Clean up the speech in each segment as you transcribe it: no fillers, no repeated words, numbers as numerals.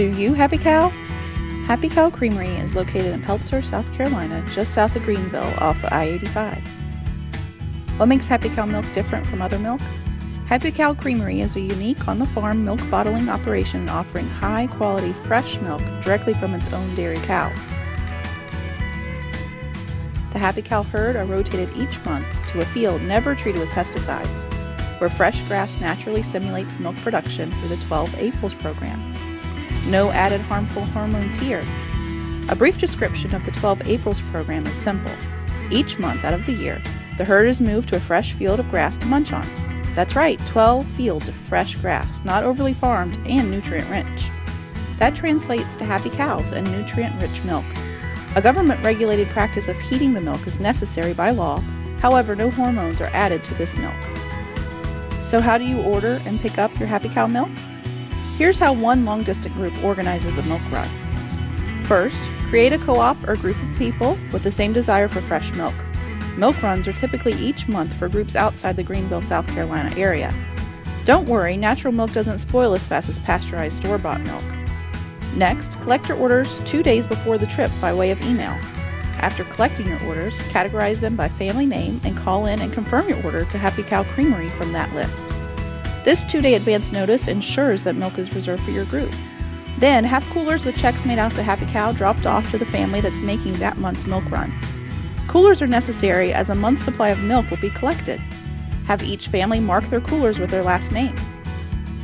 Do you, Happy Cow? Happy Cow Creamery is located in Peltzer, South Carolina, just south of Greenville off of I-85. What makes Happy Cow milk different from other milk? Happy Cow Creamery is a unique on-the-farm milk bottling operation offering high-quality fresh milk directly from its own dairy cows. The Happy Cow herd are rotated each month to a field never treated with pesticides, where fresh grass naturally stimulates milk production through the 12 Aprils program. No added harmful hormones here. A brief description of the 12 Aprils program is simple. Each month out of the year, the herd is moved to a fresh field of grass to munch on. That's right, 12 fields of fresh grass, not overly farmed and nutrient-rich. That translates to happy cows and nutrient-rich milk. A government-regulated practice of heating the milk is necessary by law, however, no hormones are added to this milk. So how do you order and pick up your Happy Cow milk? Here's how one long-distance group organizes a milk run. First, create a co-op or group of people with the same desire for fresh milk. Milk runs are typically each month for groups outside the Greenville, South Carolina area. Don't worry, natural milk doesn't spoil as fast as pasteurized store-bought milk. Next, collect your orders 2 days before the trip by way of email. After collecting your orders, categorize them by family name and call in and confirm your order to Happy Cow Creamery from that list. This 2-day advance notice ensures that milk is reserved for your group. Then, have coolers with checks made out to Happy Cow dropped off to the family that's making that month's milk run. Coolers are necessary as a month's supply of milk will be collected. Have each family mark their coolers with their last name.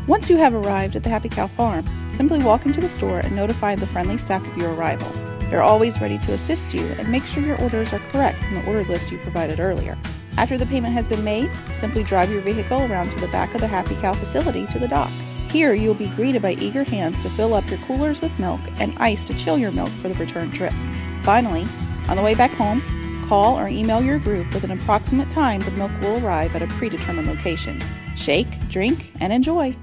Once you have arrived at the Happy Cow farm, simply walk into the store and notify the friendly staff of your arrival. They're always ready to assist you and make sure your orders are correct from the order list you provided earlier. After the payment has been made, simply drive your vehicle around to the back of the Happy Cow facility to the dock. Here, you'll be greeted by eager hands to fill up your coolers with milk and ice to chill your milk for the return trip. Finally, on the way back home, call or email your group with an approximate time the milk will arrive at a predetermined location. Shake, drink, and enjoy!